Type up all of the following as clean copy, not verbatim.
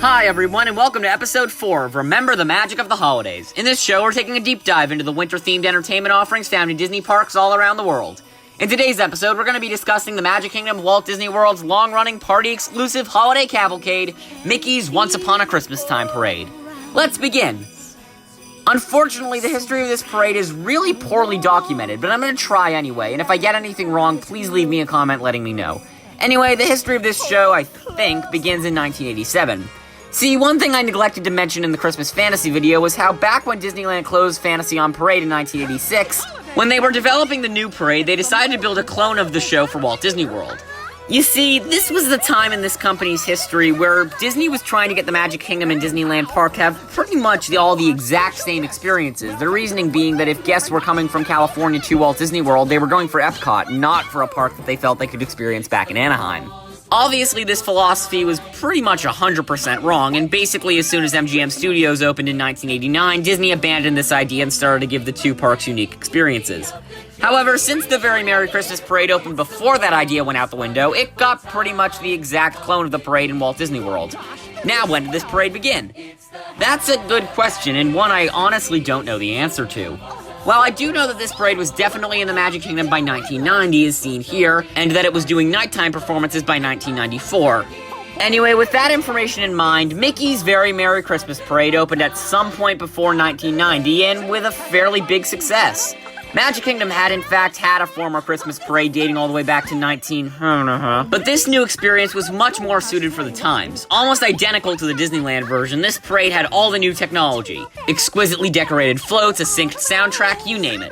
Hi everyone, and welcome to episode 4 of Remember the Magic of the Holidays. In this show, we're taking a deep dive into the winter-themed entertainment offerings found in Disney parks all around the world. In today's episode, we're going to be discussing the Magic Kingdom Walt Disney World's long-running, party-exclusive holiday cavalcade, Mickey's Once Upon a Christmastime Parade. Let's begin. Unfortunately, the history of this parade is really poorly documented, but I'm going to try anyway, and if I get anything wrong, please leave me a comment letting me know. Anyway, the history of this show, I think, begins in 1987. See, one thing I neglected to mention in the Christmas Fantasy video was how back when Disneyland closed Fantasy on Parade in 1986, when they were developing the new parade, they decided to build a clone of the show for Walt Disney World. You see, this was the time in this company's history where Disney was trying to get the Magic Kingdom and Disneyland Park to have pretty much all the exact same experiences. Their reasoning being that if guests were coming from California to Walt Disney World, they were going for Epcot, not for a park that they felt they could experience back in Anaheim. Obviously, this philosophy was pretty much 100% wrong, and basically as soon as MGM Studios opened in 1989, Disney abandoned this idea and started to give the two parks unique experiences. However, since the Very Merry Christmas Parade opened before that idea went out the window, it got pretty much the exact clone of the parade in Walt Disney World. Now, when did this parade begin? That's a good question, and one I honestly don't know the answer to. While I do know that this parade was definitely in the Magic Kingdom by 1990, as seen here, and that it was doing nighttime performances by 1994. Anyway, with that information in mind, Mickey's Very Merry Christmas Parade opened at some point before 1990, and with a fairly big success. Magic Kingdom had in fact had a former Christmas parade dating all the way back to but this new experience was much more suited for the times. Almost identical to the Disneyland version, this parade had all the new technology. Exquisitely decorated floats, a synced soundtrack, you name it.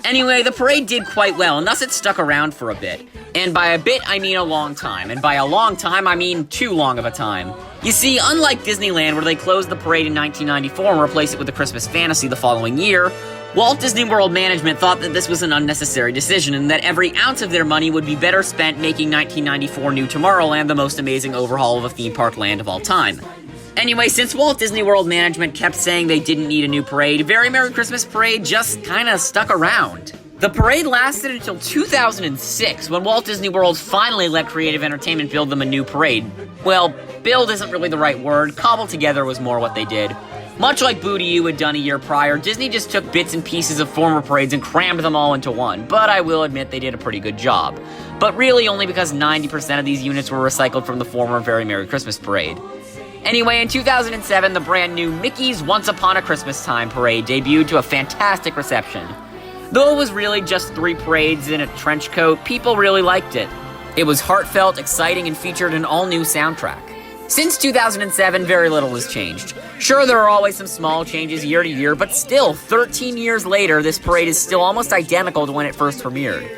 Anyway, the parade did quite well, and thus it stuck around for a bit. And by a bit, I mean a long time, and by a long time, I mean too long of a time. You see, unlike Disneyland, where they closed the parade in 1994 and replaced it with the Christmas Fantasy the following year, Walt Disney World management thought that this was an unnecessary decision and that every ounce of their money would be better spent making 1994 New Tomorrowland the most amazing overhaul of a theme park land of all time. Anyway, since Walt Disney World management kept saying they didn't need a new parade, Very Merry Christmas Parade just kinda stuck around. The parade lasted until 2006, when Walt Disney World finally let Creative Entertainment build them a new parade. Well, build isn't really the right word, cobble together was more what they did. Much like Boo-to-You had done a year prior, Disney just took bits and pieces of former parades and crammed them all into one, but I will admit they did a pretty good job. But really only because 90% of these units were recycled from the former Very Merry Christmas Parade. Anyway, in 2007, the brand new Mickey's Once Upon a Christmastime Parade debuted to a fantastic reception. Though it was really just 3 parades in a trench coat, people really liked it. It was heartfelt, exciting, and featured an all-new soundtrack. Since 2007, very little has changed. Sure, there are always some small changes year to year, but still, 13 years later, this parade is still almost identical to when it first premiered.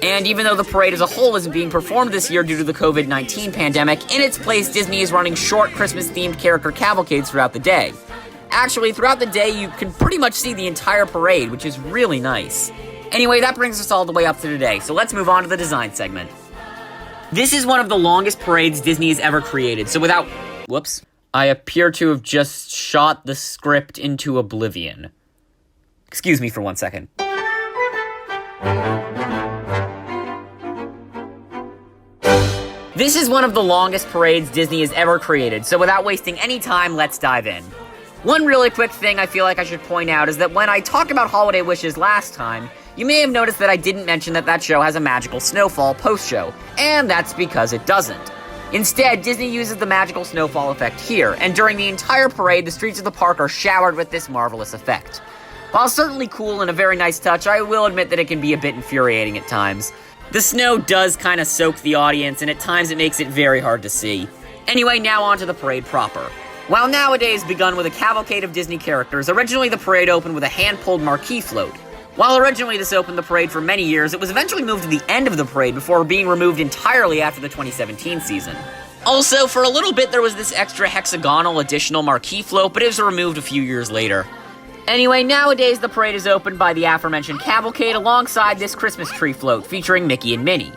And even though the parade as a whole isn't being performed this year due to the COVID-19 pandemic, in its place, Disney is running short Christmas-themed character cavalcades throughout the day. Actually, throughout the day, you can pretty much see the entire parade, which is really nice. Anyway, that brings us all the way up to today, so let's move on to the design segment. This is one of the longest parades Disney has ever created, so without... Whoops. I appear to have just shot the script into oblivion. Excuse me for 1 second. This is one of the longest parades Disney has ever created, so without wasting any time, let's dive in. One really quick thing I feel like I should point out is that when I talked about Holiday Wishes last time, you may have noticed that I didn't mention that show has a magical snowfall post-show, and that's because it doesn't. Instead, Disney uses the magical snowfall effect here, and during the entire parade, the streets of the park are showered with this marvelous effect. While certainly cool and a very nice touch, I will admit that it can be a bit infuriating at times. The snow does kind of soak the audience, and at times it makes it very hard to see. Anyway, now on to the parade proper. While nowadays begun with a cavalcade of Disney characters, originally the parade opened with a hand-pulled marquee float. While originally this opened the parade for many years, it was eventually moved to the end of the parade before being removed entirely after the 2017 season. Also, for a little bit there was this extra hexagonal additional marquee float, but it was removed a few years later. Anyway, nowadays the parade is opened by the aforementioned cavalcade alongside this Christmas tree float featuring Mickey and Minnie.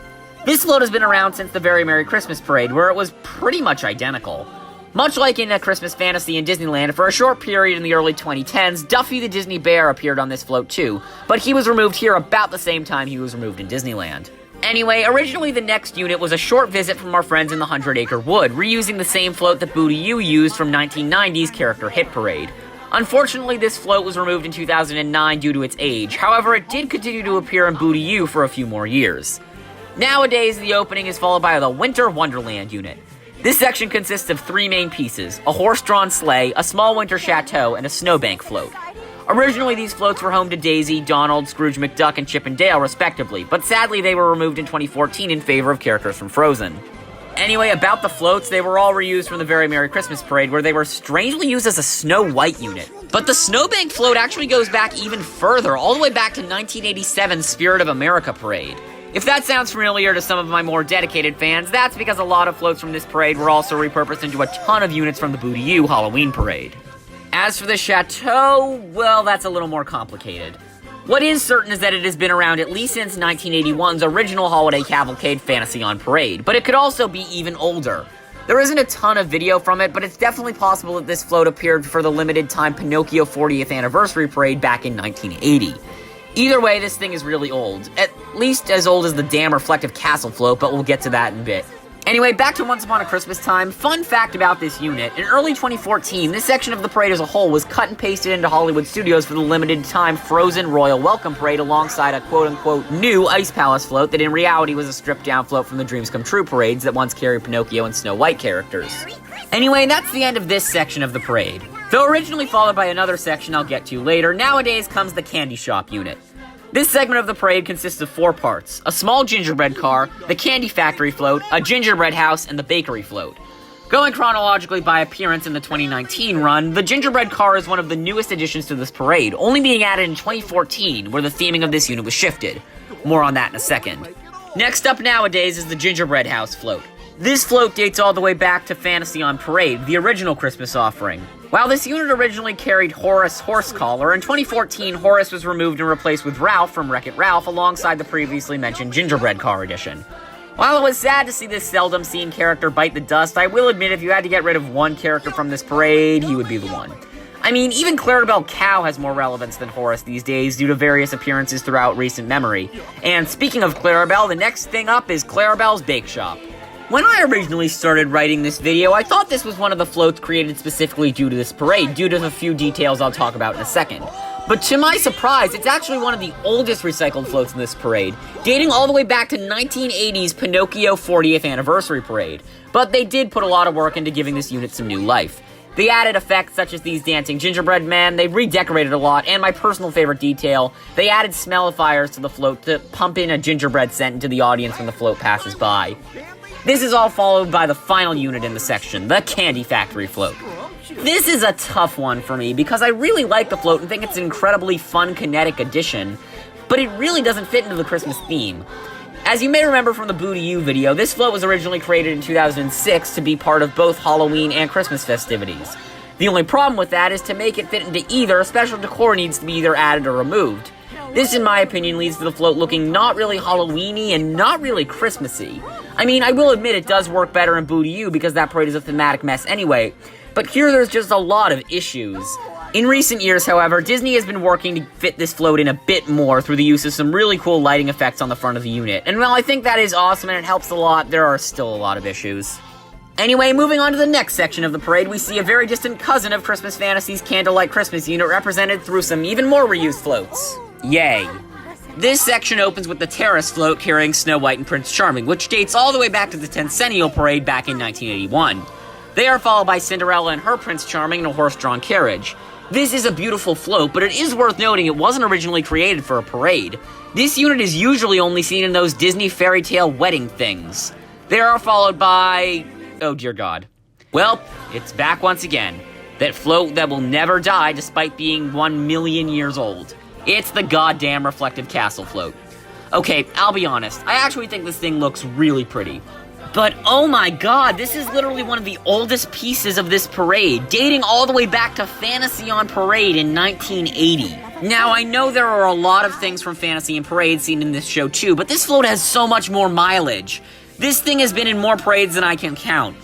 This float has been around since the Very Merry Christmas Parade, where it was pretty much identical. Much like in A Christmas Fantasy in Disneyland, for a short period in the early 2010s, Duffy the Disney Bear appeared on this float too, but he was removed here about the same time he was removed in Disneyland. Anyway, originally the next unit was a short visit from our friends in the 100 Acre Wood, reusing the same float that Booty U used from 1990's character Hit Parade. Unfortunately, this float was removed in 2009 due to its age, however it did continue to appear in Booty U for a few more years. Nowadays, the opening is followed by the Winter Wonderland unit. This section consists of 3 main pieces: a horse-drawn sleigh, a small winter chateau, and a snowbank float. Originally, these floats were home to Daisy, Donald, Scrooge McDuck, and Chip and Dale, respectively, but sadly they were removed in 2014 in favor of characters from Frozen. Anyway, about the floats, they were all reused from the Very Merry Christmas Parade, where they were strangely used as a Snow White unit. But the Snowbank float actually goes back even further, all the way back to 1987's Spirit of America Parade. If that sounds familiar to some of my more dedicated fans, that's because a lot of floats from this parade were also repurposed into a ton of units from the Booty U Halloween Parade. As for the chateau, well, that's a little more complicated. What is certain is that it has been around at least since 1981's original holiday cavalcade Fantasy on Parade, but it could also be even older. There isn't a ton of video from it, but it's definitely possible that this float appeared for the limited time Pinocchio 40th Anniversary Parade back in 1980. Either way, this thing is really old. At least as old as the damn reflective castle float, but we'll get to that in a bit. Anyway, back to Once Upon a Christmas Time. Fun fact about this unit: in early 2014, this section of the parade as a whole was cut and pasted into Hollywood Studios for the limited-time Frozen Royal Welcome Parade alongside a quote-unquote new Ice Palace float that in reality was a stripped-down float from the Dreams Come True parades that once carried Pinocchio and Snow White characters. Anyway, that's the end of this section of the parade. Though originally followed by another section I'll get to later, nowadays comes the Candy Shop unit. This segment of the parade consists of 4 parts: a small gingerbread car, the candy factory float, a gingerbread house, and the bakery float. Going chronologically by appearance in the 2019 run, the gingerbread car is one of the newest additions to this parade, only being added in 2014, where the theming of this unit was shifted. More on that in a second. Next up nowadays is the gingerbread house float. This float dates all the way back to Fantasy on Parade, the original Christmas offering. While this unit originally carried Horace Horsecollar, in 2014 Horace was removed and replaced with Ralph from Wreck-It Ralph alongside the previously mentioned Gingerbread Car edition. While it was sad to see this seldom seen character bite the dust, I will admit if you had to get rid of one character from this parade, he would be the one. I mean, even Clarabelle Cow has more relevance than Horace these days due to various appearances throughout recent memory. And speaking of Clarabelle, the next thing up is Clarabelle's Bake Shop. When I originally started writing this video, I thought this was one of the floats created specifically due to this parade, due to the few details I'll talk about in a second. But to my surprise, it's actually one of the oldest recycled floats in this parade, dating all the way back to 1980's Pinocchio 40th Anniversary Parade. But they did put a lot of work into giving this unit some new life. They added effects such as these dancing gingerbread men, they redecorated a lot, and my personal favorite detail, they added smellifiers to the float to pump in a gingerbread scent into the audience when the float passes by. This is all followed by the final unit in the section, the Candy Factory float. This is a tough one for me because I really like the float and think it's an incredibly fun kinetic addition, but it really doesn't fit into the Christmas theme. As you may remember from the Booty U video, this float was originally created in 2006 to be part of both Halloween and Christmas festivities. The only problem with that is to make it fit into either, special decor needs to be either added or removed. This, in my opinion, leads to the float looking not really Halloween-y and not really Christmassy. I mean, I will admit it does work better in Booty U because that parade is a thematic mess anyway, but here there's just a lot of issues. In recent years, however, Disney has been working to fit this float in a bit more through the use of some really cool lighting effects on the front of the unit, and while I think that is awesome and it helps a lot, there are still a lot of issues. Anyway, moving on to the next section of the parade, we see a very distant cousin of Christmas Fantasy's Candlelight Christmas unit represented through some even more reused floats. Yay. This section opens with the Terrace float carrying Snow White and Prince Charming, which dates all the way back to the Tencennial Parade back in 1981. They are followed by Cinderella and her Prince Charming in a horse-drawn carriage. This is a beautiful float, but it is worth noting it wasn't originally created for a parade. This unit is usually only seen in those Disney fairy tale wedding things. They are followed by... oh dear God. Well, it's back once again. That float that will never die despite being 1 million years old. It's the goddamn reflective castle float. Okay, I'll be honest, I actually think this thing looks really pretty. But oh my god, this is literally one of the oldest pieces of this parade, dating all the way back to Fantasy on Parade in 1980. Now, I know there are a lot of things from Fantasy and Parade seen in this show too, but this float has so much more mileage. This thing has been in more parades than I can count.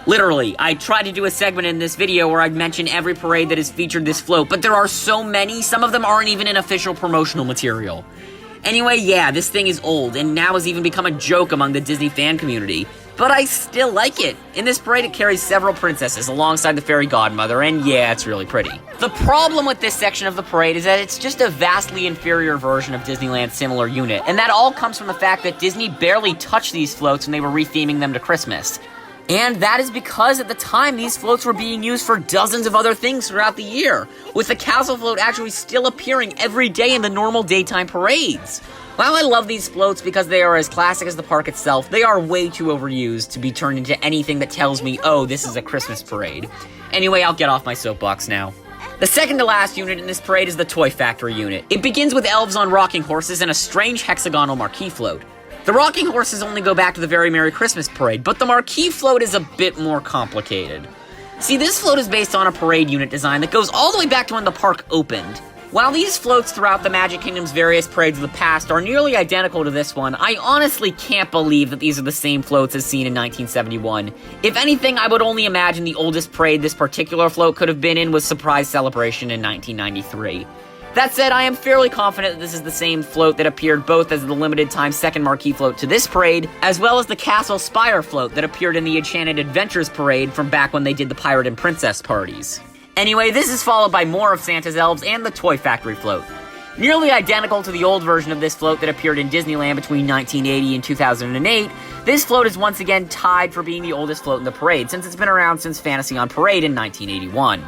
Literally, I tried to do a segment in this video where I'd mention every parade that has featured this float, but there are so many, some of them aren't even in official promotional material. Anyway, yeah, this thing is old, and now has even become a joke among the Disney fan community. But I still like it. In this parade, it carries several princesses alongside the fairy godmother, and yeah, it's really pretty. The problem with this section of the parade is that it's just a vastly inferior version of Disneyland's similar unit, and that all comes from the fact that Disney barely touched these floats when they were retheming them to Christmas. And that is because at the time, these floats were being used for dozens of other things throughout the year, with the castle float actually still appearing every day in the normal daytime parades. While I love these floats because they are as classic as the park itself, they are way too overused to be turned into anything that tells me, oh, this is a Christmas parade. Anyway, I'll get off my soapbox now. The second to last unit in this parade is the Toy Factory unit. It begins with elves on rocking horses and a strange hexagonal marquee float. The rocking horses only go back to the Very Merry Christmas Parade, but the marquee float is a bit more complicated. See, this float is based on a parade unit design that goes all the way back to when the park opened. While these floats throughout the Magic Kingdom's various parades of the past are nearly identical to this one, I honestly can't believe that these are the same floats as seen in 1971. If anything, I would only imagine the oldest parade this particular float could have been in was Surprise Celebration in 1993. That said, I am fairly confident that this is the same float that appeared both as the limited time second marquee float to this parade, as well as the Castle Spire float that appeared in the Enchanted Adventures parade from back when they did the Pirate and Princess parties. Anyway, this is followed by more of Santa's elves and the Toy Factory float. Nearly identical to the old version of this float that appeared in Disneyland between 1980 and 2008, this float is once again tied for being the oldest float in the parade, since it's been around since Fantasy on Parade in 1981.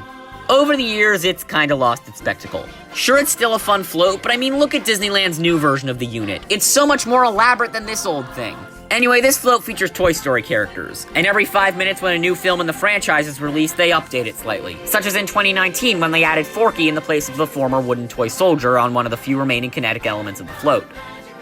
Over the years, it's kinda lost its spectacle. Sure, it's still a fun float, but I mean, look at Disneyland's new version of the unit. It's so much more elaborate than this old thing. Anyway, this float features Toy Story characters, and every 5 minutes when a new film in the franchise is released, they update it slightly. Such as in 2019 when they added Forky in the place of the former wooden toy soldier on one of the few remaining kinetic elements of the float.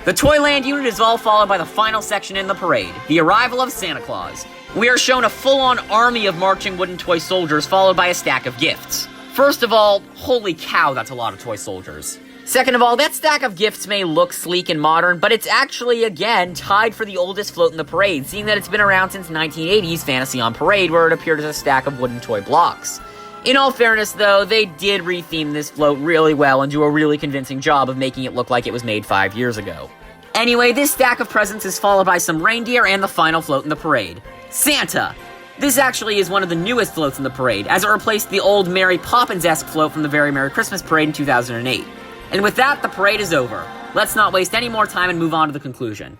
The Toyland unit is all followed by the final section in the parade, the arrival of Santa Claus. We are shown a full-on army of marching wooden toy soldiers followed by a stack of gifts. First of all, holy cow, that's a lot of toy soldiers. Second of all, that stack of gifts may look sleek and modern, but it's actually, again, tied for the oldest float in the parade, seeing that it's been around since 1980's Fantasy on Parade, where it appeared as a stack of wooden toy blocks. In all fairness, though, they did retheme this float really well and do a really convincing job of making it look like it was made 5 years ago. Anyway, this stack of presents is followed by some reindeer and the final float in the parade, Santa. This actually is one of the newest floats in the parade, as it replaced the old Mary Poppins-esque float from the Very Merry Christmas Parade in 2008. And with that, the parade is over. Let's not waste any more time and move on to the conclusion.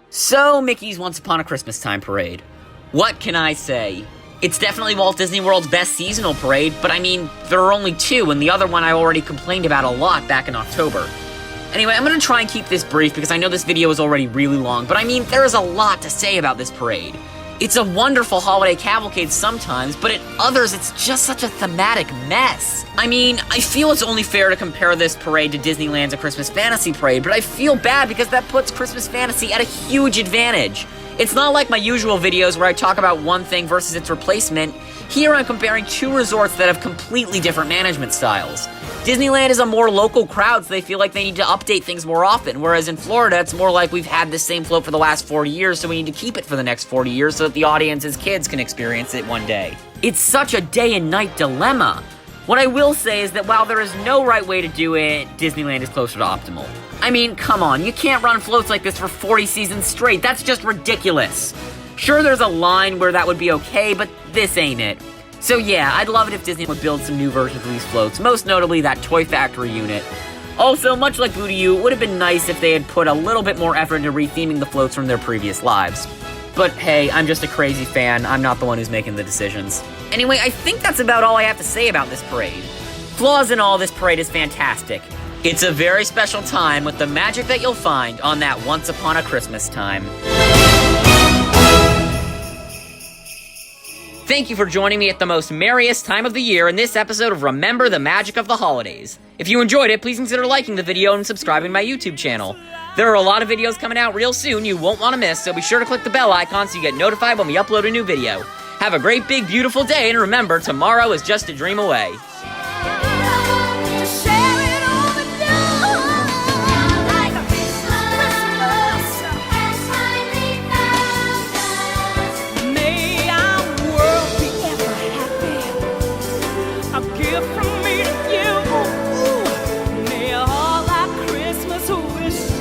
So, Mickey's Once Upon a Christmastime Parade. What can I say? It's definitely Walt Disney World's best seasonal parade, but I mean, there are only two, and the other one I already complained about a lot back in October. Anyway, I'm gonna try and keep this brief because I know this video is already really long, but I mean, there is a lot to say about this parade. It's a wonderful holiday cavalcade sometimes, but at others, it's just such a thematic mess. I mean, I feel it's only fair to compare this parade to Disneyland's A Christmas Fantasy Parade, but I feel bad because that puts Christmas Fantasy at a huge advantage. It's not like my usual videos where I talk about one thing versus its replacement. Here I'm comparing two resorts that have completely different management styles. Disneyland is a more local crowd, so they feel like they need to update things more often, whereas in Florida, it's more like we've had this same float for the last 40 years, so we need to keep it for the next 40 years so that the audience's kids can experience it one day. It's such a day and night dilemma. What I will say is that while there is no right way to do it, Disneyland is closer to optimal. I mean, come on, you can't run floats like this for 40 seasons straight, that's just ridiculous. Sure, there's a line where that would be okay, but this ain't it. So yeah, I'd love it if Disney would build some new versions of these floats, most notably that Toy Factory unit. Also, much like Boo-to-You, it would have been nice if they had put a little bit more effort into retheming the floats from their previous lives. But hey, I'm just a crazy fan, I'm not the one who's making the decisions. Anyway, I think that's about all I have to say about this parade. Flaws and all, this parade is fantastic. It's a very special time with the magic that you'll find on that Once Upon a Christmas Time. Thank you for joining me at the most merriest time of the year in this episode of Remember the Magic of the Holidays. If you enjoyed it, please consider liking the video and subscribing to my YouTube channel. There are a lot of videos coming out real soon you won't want to miss, so be sure to click the bell icon so you get notified when we upload a new video. Have a great, big, beautiful day, and remember, tomorrow is just a dream away. From me to you, may all our Christmas wish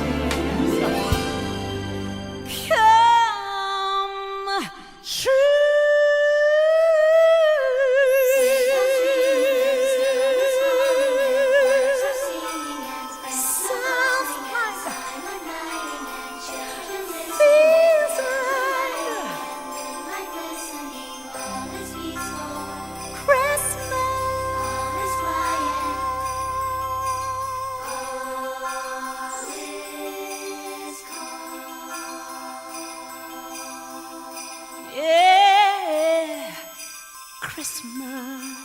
tree. Yeah, Christmas.